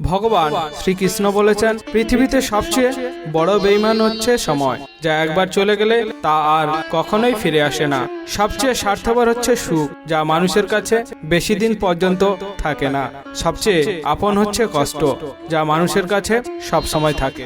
ভগবান শ্রীকৃষ্ণ বলেছেন, পৃথিবীতে সবচেয়ে বড় বেঈমান হচ্ছে সময়, যা একবার চলে গেলে তা আর কখনোই ফিরে আসে না। সবচেয়ে স্বার্থপর হচ্ছে সুখ, যা মানুষের কাছে বেশি দিন পর্যন্ত থাকে না। সবচেয়ে আপন হচ্ছে কষ্ট, যা মানুষের কাছে সব সময় থাকে।